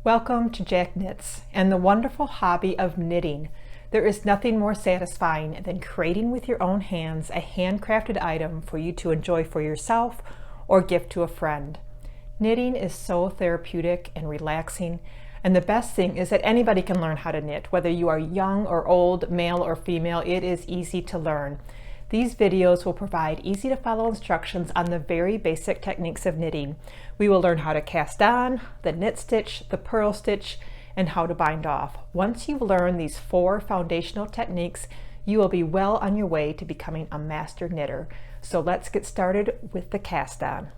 Welcome to Jack Knits and the wonderful hobby of knitting. There is nothing more satisfying than creating with your own hands a handcrafted item for you to enjoy for yourself or gift to a friend. Knitting is so therapeutic and relaxing, and the best thing is that anybody can learn how to knit. Whether you are young or old, male or female, it is easy to learn. These videos will provide easy to follow instructions on the very basic techniques of knitting. We will learn how to cast on, the knit stitch, the purl stitch, and how to bind off. Once you've learned these 4 foundational techniques, you will be well on your way to becoming a master knitter. So let's get started with the cast on.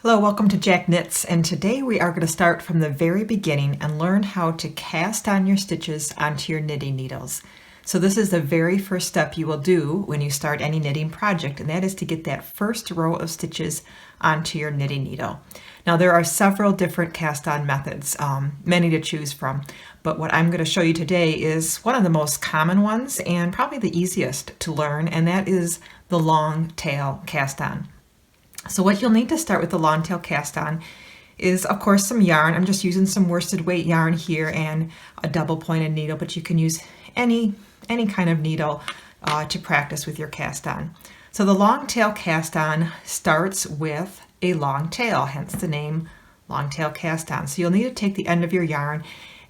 Hello, welcome to Jack Knits, and today we are going to start from the very beginning and learn how to cast on your stitches onto your knitting needles. So this is the very first step you will do when you start any knitting project, and that is to get that first row of stitches onto your knitting needle. Now there are several different cast on methods, many to choose from, but what I'm going to show you today is one of the most common ones and probably the easiest to learn, and that is the long tail cast on. So what you'll need to start with the long tail cast on is, of course, some yarn. I'm just using some worsted weight yarn here and a double pointed needle, but you can use any kind of needle to practice with your cast on. So the long tail cast on starts with a long tail, hence the name long tail cast on. So you'll need to take the end of your yarn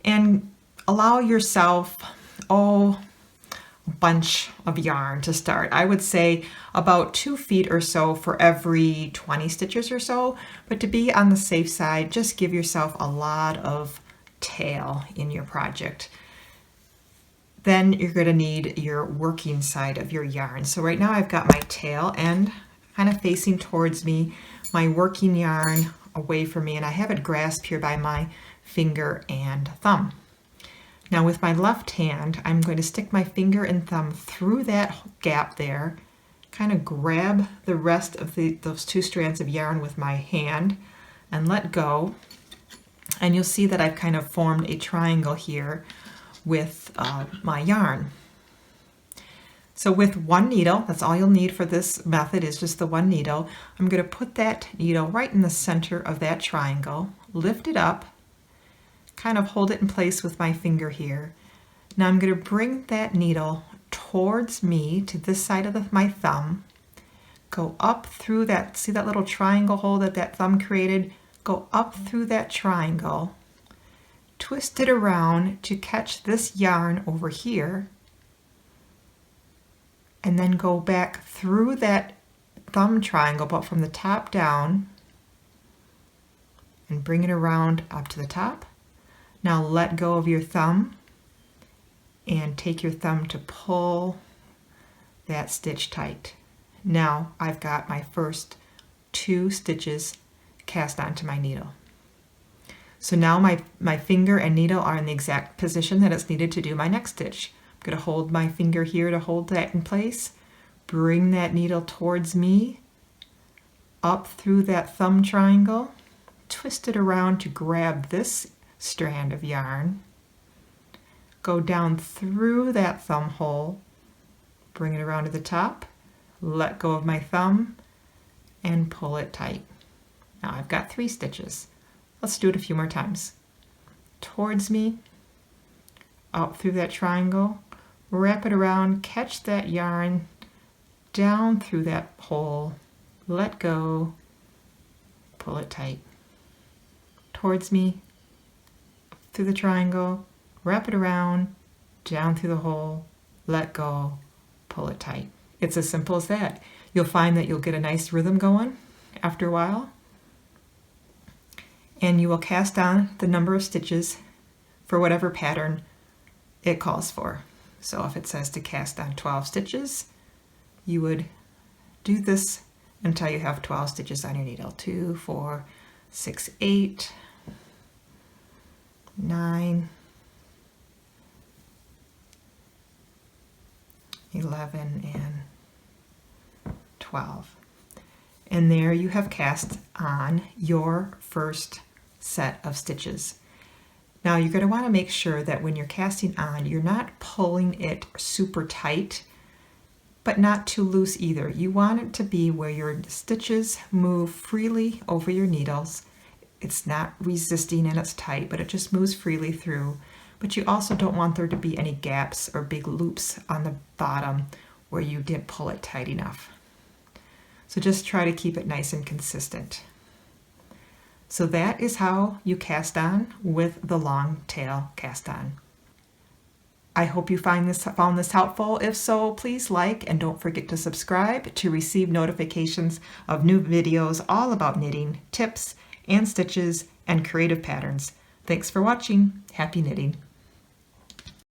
and allow yourself, a bunch of yarn to start. I would say about 2 feet or so for every 20 stitches or so, but to be on the safe side, just give yourself a lot of tail in your project. Then you're going to need your working side of your yarn. So right now I've got my tail end kind of facing towards me, my working yarn away from me, and I have it grasped here by my finger and thumb. Now with my left hand, I'm going to stick my finger and thumb through that gap there, kind of grab the rest of those 2 strands of yarn with my hand and let go. And you'll see that I've kind of formed a triangle here with my yarn. So with one needle, that's all you'll need for this method is just the one needle. I'm going to put that needle right in the center of that triangle, lift it up, kind of hold it in place with my finger here. Now I'm going to bring that needle towards me to this side of my thumb, go up through that, see that little triangle hole that thumb created? Go up through that triangle, twist it around to catch this yarn over here, and then go back through that thumb triangle, but from the top down, and bring it around up to the top. Now let go of your thumb and take your thumb to pull that stitch tight. Now I've got my first 2 stitches cast onto my needle. So now my finger and needle are in the exact position that it's needed to do my next stitch. I'm going to hold my finger here to hold that in place, bring that needle towards me, up through that thumb triangle, twist it around to grab this strand of yarn, go down through that thumb hole, bring it around to the top, let go of my thumb, and pull it tight. Now I've got 3 stitches. Let's do it a few more times. Towards me, up through that triangle, wrap it around, catch that yarn, down through that hole, let go, pull it tight. Towards me, through the triangle, wrap it around, down through the hole, let go, pull it tight. It's as simple as that. You'll find that you'll get a nice rhythm going after a while, and you will cast on the number of stitches for whatever pattern it calls for. So if it says to cast on 12 stitches, you would do this until you have 12 stitches on your needle. 2, 4, 6, 8, 9, 11, and 12. And there you have cast on your first set of stitches. Now you're going to want to make sure that when you're casting on, you're not pulling it super tight, but not too loose either. You want it to be where your stitches move freely over your needles. It's not resisting and it's tight, but it just moves freely through. But you also don't want there to be any gaps or big loops on the bottom where you didn't pull it tight enough. So just try to keep it nice and consistent. So that is how you cast on with the long tail cast on. I hope you found this helpful. If so, please like and don't forget to subscribe to receive notifications of new videos all about knitting, tips, and stitches, and creative patterns. Thanks for watching. Happy knitting.